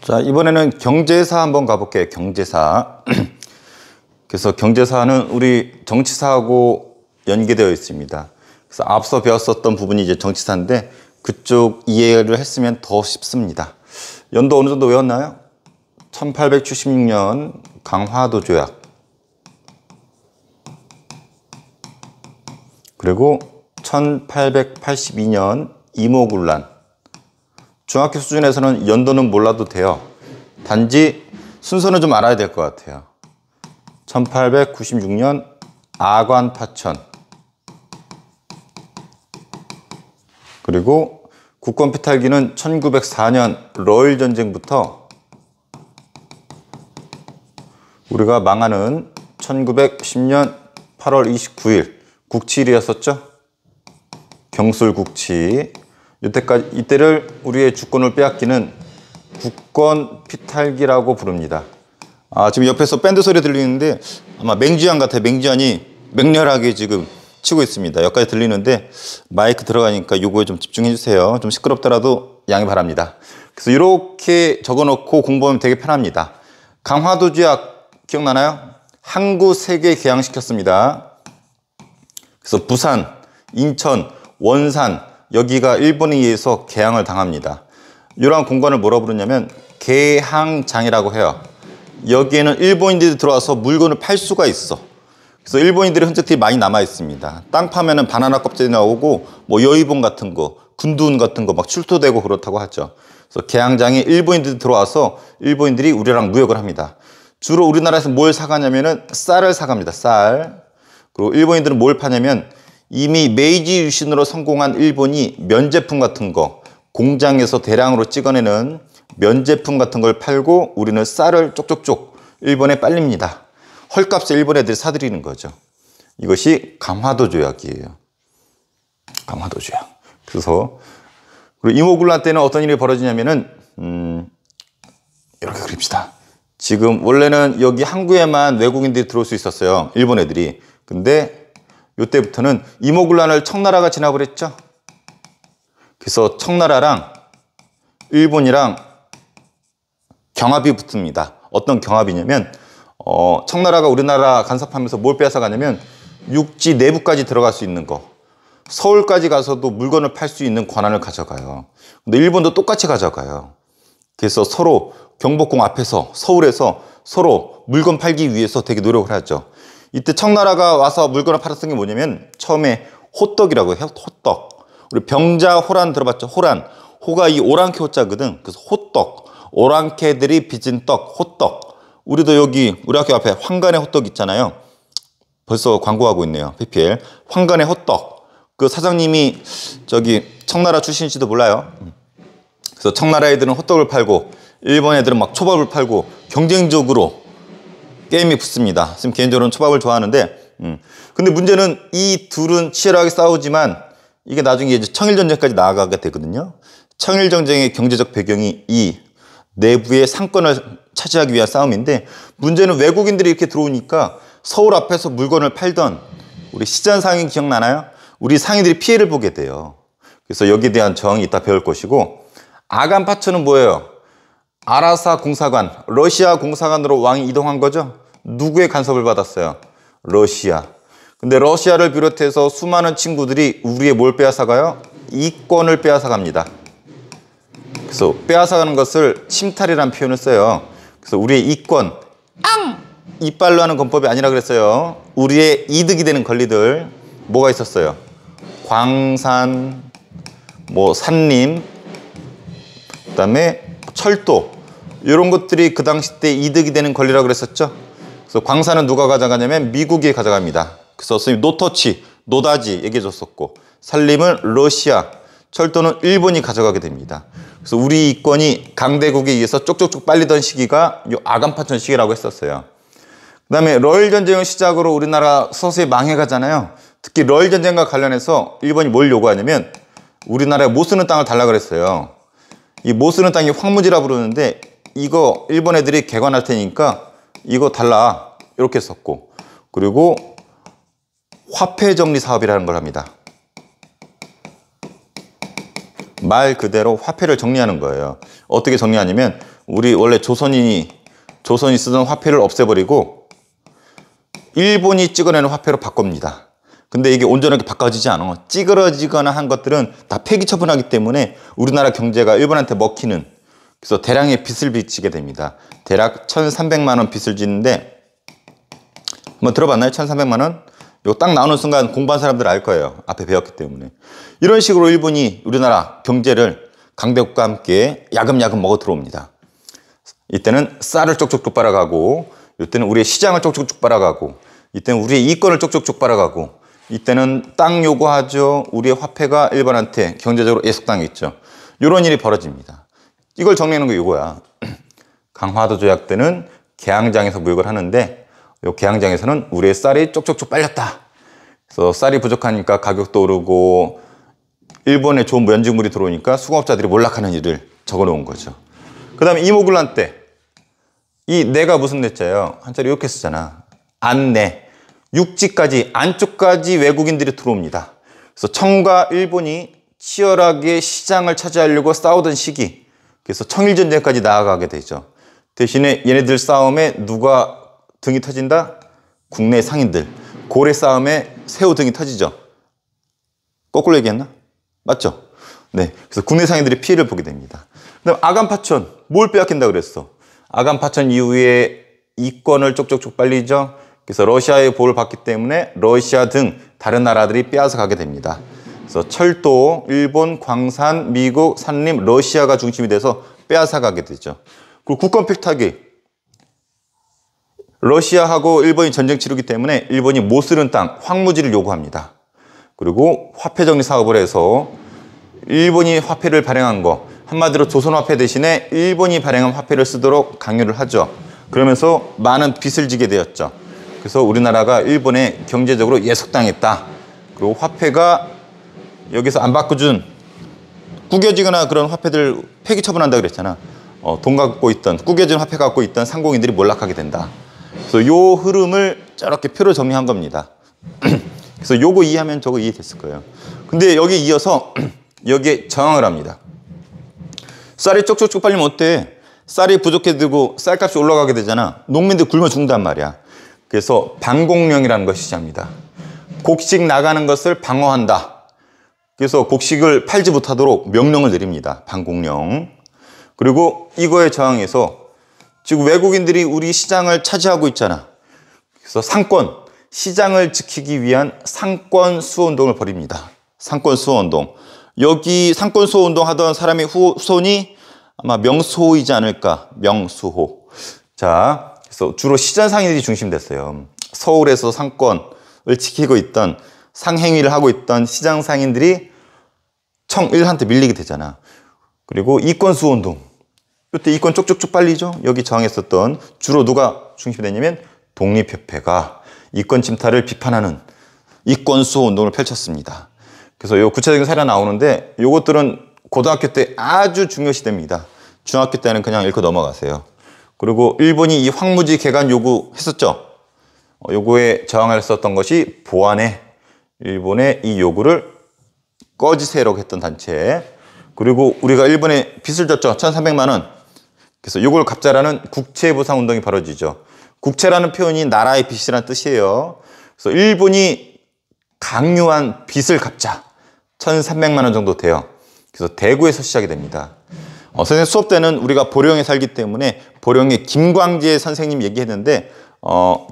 자, 이번에는 경제사 한번 가볼게요. 경제사. 그래서 경제사는 우리 정치사하고 연계되어 있습니다. 그래서 앞서 배웠었던 부분이 이제 정치사인데 그쪽 이해를 했으면 더 쉽습니다. 연도 어느 정도 외웠나요? 1876년 강화도 조약. 그리고 1882년 이모군란. 중학교 수준에서는 연도는 몰라도 돼요. 단지 순서는 좀 알아야 될 것 같아요. 1896년 아관파천. 그리고 국권 피탈기는 1904년 러일 전쟁부터 우리가 망하는 1910년 8월 29일 국치일이었었죠. 경술국치. 이때를 우리의 주권을 빼앗기는 국권 피탈기라고 부릅니다. 지금 옆에서 밴드 소리 들리는데 아마 맹지안 같아요. 맹지안이 맹렬하게 지금 치고 있습니다. 여기까지 들리는데 마이크 들어가니까 요거에 좀 집중해 주세요. 좀 시끄럽더라도 양해 바랍니다. 그래서 이렇게 적어놓고 공부하면 되게 편합니다. 강화도 조약 기억나나요? 항구 3개 개항시켰습니다. 그래서 부산, 인천, 원산 여기가 일본에 의해서 개항을 당합니다. 이러한 공간을 뭐라 부르냐면 개항장이라고 해요. 여기에는 일본인들이 들어와서 물건을 팔 수가 있어. 그래서 일본인들의 흔적들이 많이 남아 있습니다. 땅 파면은 바나나 껍질이 나오고 뭐 여의봉 같은 거, 군두운 같은 거 막 출토되고 그렇다고 하죠. 그래서 개항장에 일본인들이 들어와서 일본인들이 우리랑 무역을 합니다. 주로 우리나라에서 뭘 사가냐면은 쌀을 사갑니다. 쌀. 그리고 일본인들은 뭘 파냐면 이미 메이지 유신으로 성공한 일본이 면제품 같은 거 공장에서 대량으로 찍어내는 면제품 같은 걸 팔고 우리는 쌀을 쪽쪽쪽 일본에 빨립니다. 헐값에 일본 애들이 사들이는 거죠. 이것이 강화도 조약이에요. 강화도 조약. 그래서 그리고 이모군란 때는 어떤 일이 벌어지냐면은 이렇게 그립시다. 지금 원래는 여기 항구에만 외국인들이 들어올 수 있었어요. 일본 애들이. 근데 이때부터는 이모군란을 청나라가 진압을 했죠. 그래서 청나라랑 일본이랑 경합이 붙습니다. 어떤 경합이냐면 청나라가 우리나라 간섭하면서 뭘 빼앗아가냐면 육지 내부까지 들어갈 수 있는 거, 서울까지 가서도 물건을 팔 수 있는 권한을 가져가요. 근데 일본도 똑같이 가져가요. 그래서 서로 경복궁 앞에서 서울에서 서로 물건 팔기 위해서 되게 노력을 하죠. 이때 청나라가 와서 물건을 팔았던 게 뭐냐면 처음에 호떡이라고 해요. 호떡. 우리 병자 호란 들어봤죠? 호란. 호가 이 오랑캐 호자거든. 그래서 호떡. 오랑캐들이 빚은 떡, 호떡. 우리도 여기 우리 학교 앞에 황간의 호떡 있잖아요. 벌써 광고하고 있네요. PPL. 황간의 호떡. 그 사장님이 저기 청나라 출신인지도 몰라요. 그래서 청나라 애들은 호떡을 팔고 일본 애들은 막 초밥을 팔고 경쟁적으로 게임이 붙습니다. 지금 개인적으로는 초밥을 좋아하는데 근데 문제는 이 둘은 치열하게 싸우지만 이게 나중에 이제 청일전쟁까지 나아가게 되거든요. 청일전쟁의 경제적 배경이 이 내부의 상권을 차지하기 위한 싸움인데 문제는 외국인들이 이렇게 들어오니까 서울 앞에서 물건을 팔던 우리 시장상인 기억나나요? 우리 상인들이 피해를 보게 돼요. 그래서 여기에 대한 저항이 이따 배울 것이고 아간파천은 뭐예요? 아라사 공사관, 러시아 공사관으로 왕이 이동한 거죠. 누구의 간섭을 받았어요? 러시아. 근데 러시아를 비롯해서 수많은 친구들이 우리의 뭘 빼앗아가요? 이권을 빼앗아갑니다. 그래서 빼앗아가는 것을 침탈이라는 표현을 써요. 그래서 우리의 이권, 이빨로 하는 권법이 아니라 그랬어요. 우리의 이득이 되는 권리들 뭐가 있었어요? 광산, 뭐 산림, 그다음에 철도 이런 것들이 그 당시 때 이득이 되는 권리라고 그랬었죠. 그래서 광산은 누가 가져가냐면 미국이 가져갑니다. 그래서 선생님 노터치, 노다지 얘기해 줬었고 산림은 러시아, 철도는 일본이 가져가게 됩니다. 그래서 우리 이권이 강대국에 의해서 쪽쪽쪽 빨리던 시기가 이 아간파천 시기라고 했었어요. 그 다음에 러일 전쟁을 시작으로 우리나라 서서히 망해가잖아요. 특히 러일 전쟁과 관련해서 일본이 뭘 요구하냐면 우리나라에 못 쓰는 땅을 달라고 그랬어요. 이 못 쓰는 땅이 황무지라 부르는데 이거 일본 애들이 개관할 테니까 이거 달라 이렇게 썼고 그리고 화폐 정리 사업이라는 걸 합니다. 말 그대로 화폐를 정리하는 거예요. 어떻게 정리하냐면 우리 원래 조선이 쓰던 화폐를 없애버리고 일본이 찍어내는 화폐로 바꿉니다. 근데 이게 온전하게 바꿔지지 않아. 찌그러지거나 한 것들은 다 폐기 처분하기 때문에 우리나라 경제가 일본한테 먹히는, 그래서 대량의 빚을 빚게 됩니다. 대략 1,300만 원 빚을 짓는데, 한번 들어봤나요? 1,300만 원? 이거 딱 나오는 순간 공부한 사람들 알 거예요. 앞에 배웠기 때문에. 이런 식으로 일본이 우리나라 경제를 강대국과 함께 야금야금 먹어 들어옵니다. 이때는 쌀을 쪽쪽쪽 빨아가고, 이때는 우리의 시장을 쪽쪽쪽 빨아가고, 이때는 우리의 이권을 쪽쪽쪽 빨아가고, 이때는 땅 요구하죠. 우리의 화폐가 일본한테 경제적으로 예속당했죠. 이런 일이 벌어집니다. 이걸 정리하는 게 이거야. 강화도 조약 때는 개항장에서 무역을 하는데, 이 개항장에서는 우리의 쌀이 쪽쪽쪽 빨렸다. 그래서 쌀이 부족하니까 가격도 오르고 일본에 좋은 면직물이 들어오니까 수공업자들이 몰락하는 일을 적어놓은 거죠. 그 다음에 이모군란 때 이 내가 무슨 내자예요? 한자리 이렇게 쓰잖아. 안내. 육지까지, 안쪽까지 외국인들이 들어옵니다. 그래서 청과 일본이 치열하게 시장을 차지하려고 싸우던 시기, 그래서 청일전쟁까지 나아가게 되죠. 대신에 얘네들 싸움에 누가 등이 터진다? 국내 상인들. 고래 싸움에 새우 등이 터지죠. 거꾸로 얘기했나? 맞죠? 네. 그래서 국내 상인들이 피해를 보게 됩니다. 그다음 아간파천. 뭘 빼앗긴다 그랬어? 아간파천 이후에 이권을 쪽쪽쪽 빨리죠. 그래서 러시아의 보호를 받기 때문에 러시아 등 다른 나라들이 빼앗아 가게 됩니다. 그래서 철도, 일본, 광산, 미국, 산림, 러시아가 중심이 돼서 빼앗아 가게 되죠. 그리고 국권 필탁이, 러시아하고 일본이 전쟁 치르기 때문에 일본이 못 쓰는 땅, 황무지를 요구합니다. 그리고 화폐 정리 사업을 해서 일본이 화폐를 발행한 거, 한마디로 조선화폐 대신에 일본이 발행한 화폐를 쓰도록 강요를 하죠. 그러면서 많은 빚을 지게 되었죠. 그래서 우리나라가 일본에 경제적으로 예속당했다. 그리고 화폐가 여기서 안 바꿔준, 구겨지거나 그런 화폐들 폐기 처분한다 그랬잖아. 돈 갖고 있던, 구겨진 화폐 갖고 있던 상공인들이 몰락하게 된다. 그래서 요 흐름을 저렇게 표로 정리한 겁니다. 그래서 요거 이해하면 저거 이해됐을 거예요. 근데 여기 이어서 여기에 저항을 합니다. 쌀이 쪽쪽쪽 빨리면 어때? 쌀이 부족해지고 쌀값이 올라가게 되잖아. 농민들 굶어 죽는단 말이야. 그래서 방공령이라는 것이 시작합니다. 곡식 나가는 것을 방어한다. 그래서 곡식을 팔지 못하도록 명령을 내립니다. 방공령. 그리고 이거에 저항해서 지금 외국인들이 우리 시장을 차지하고 있잖아. 그래서 상권, 시장을 지키기 위한 상권 수호운동을 벌입니다. 상권 수호운동. 여기 상권 수호운동 하던 사람의 후손이 아마 명수호이지 않을까. 명수호. 자, 그래서 주로 시장 상인들이 중심됐어요. 서울에서 상권을 지키고 있던, 상행위를 하고 있던 시장 상인들이 청일한테 밀리게 되잖아. 그리고 이권 수호운동. 이때 이권 쪽쪽쪽 빨리죠. 여기 저항했었던, 주로 누가 중심이 됐냐면 독립협회가 이권 침탈을 비판하는 이권 수호 운동을 펼쳤습니다. 그래서 요 구체적인 사례가 나오는데 요것들은 고등학교 때 아주 중요시됩니다. 중학교 때는 그냥 읽고 넘어가세요. 그리고 일본이 이 황무지 개간 요구했었죠. 요구에 저항을 했었던 것이 보안해. 일본의 이 요구를 꺼지세요라고 했던 단체. 그리고 우리가 일본에 빚을 졌죠. 1,300만 원. 그래서 요걸 갚자라는 국채보상운동이 벌어지죠. 국채라는 표현이 나라의 빚이라는 뜻이에요. 그래서 일본이 강요한 빚을 갚자. 1,300만 원 정도 돼요. 그래서 대구에서 시작이 됩니다. 선생님 수업 때는 우리가 보령에 살기 때문에 보령의 김광재 선생님 얘기했는데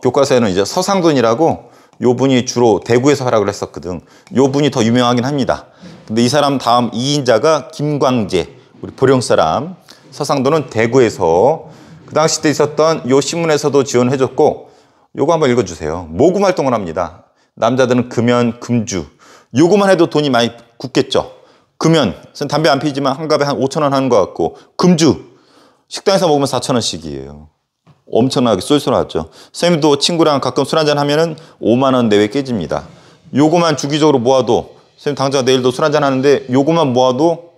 교과서에는 이제 서상돈이라고 요 분이 주로 대구에서 활약을 했었거든. 요 분이 더 유명하긴 합니다. 근데 이 사람 다음 2인자가 김광재, 우리 보령 사람. 서상돈은 대구에서 그 당시 때 있었던 요 신문에서도 지원해줬고, 요거 한번 읽어주세요. 모금 활동을 합니다. 남자들은 금연, 금주. 요거만 해도 돈이 많이 굳겠죠. 금연, 담배 안 피지만 한갑에 한 5,000원 하는 것 같고, 금주, 식당에서 먹으면 4,000원씩이에요. 엄청나게 쏠쏠하죠. 선생님도 친구랑 가끔 술 한잔 하면은 5만 원 내외 깨집니다. 요거만 주기적으로 모아도, 선생님 당장 내일도 술 한잔 하는데 요거만 모아도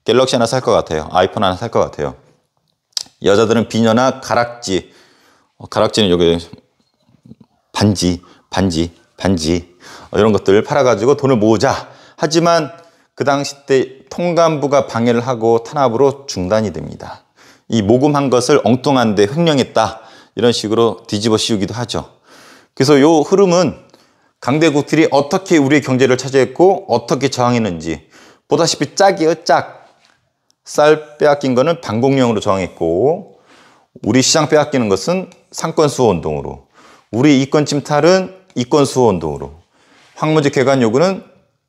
갤럭시 하나 살 것 같아요. 아이폰 하나 살 것 같아요. 여자들은 비녀나 가락지, 가락지는 여기 반지 이런 것들 팔아가지고 돈을 모으자. 하지만 그 당시 때 통감부가 방해를 하고 탄압으로 중단이 됩니다. 이 모금한 것을 엉뚱한데 횡령했다. 이런 식으로 뒤집어 씌우기도 하죠. 그래서 요 흐름은 강대국들이 어떻게 우리의 경제를 차지했고 어떻게 저항했는지 보다시피 짝이에요, 짝. 쌀 빼앗긴 거는 반공령으로 저항했고 우리 시장 빼앗기는 것은 상권 수호 운동으로, 우리 이권 침탈은 이권 수호 운동으로, 황무지 개간 요구는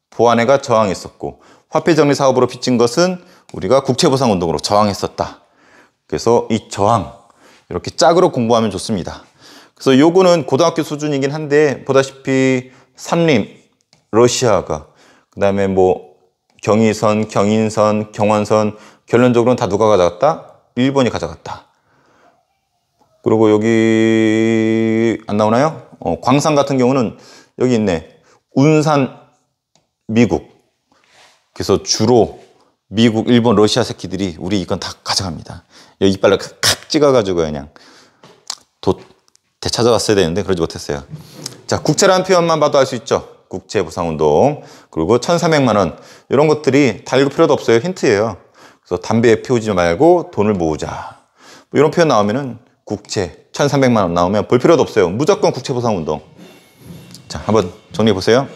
보안회가 저항했었고 화폐 정리 사업으로 빚진 것은 우리가 국채 보상 운동으로 저항했었다. 그래서 이 저항 이렇게 짝으로 공부하면 좋습니다. 그래서 요거는 고등학교 수준이긴 한데 보다시피 삼림, 러시아가, 그 다음에 뭐 경의선, 경인선, 경원선 결론적으로는 다 누가 가져갔다? 일본이 가져갔다. 그리고 여기 안 나오나요? 광산 같은 경우는 여기 있네. 운산, 미국. 그래서 주로 미국, 일본, 러시아 새끼들이 우리 이건 다 가져갑니다. 여기 이빨로 칵 찍어가지고 그냥 되찾아왔어야 되는데 그러지 못했어요. 자, 국채라는 표현만 봐도 알 수 있죠. 국채 보상운동, 그리고 1,400만 원 이런 것들이 다 읽을 필요도 없어요. 힌트예요. 그래서 담배 피우지 말고 돈을 모으자. 뭐 이런 표현 나오면은 국채 1,300만 원 나오면 볼 필요도 없어요. 무조건 국채 보상운동. 자, 한번 정리해 보세요.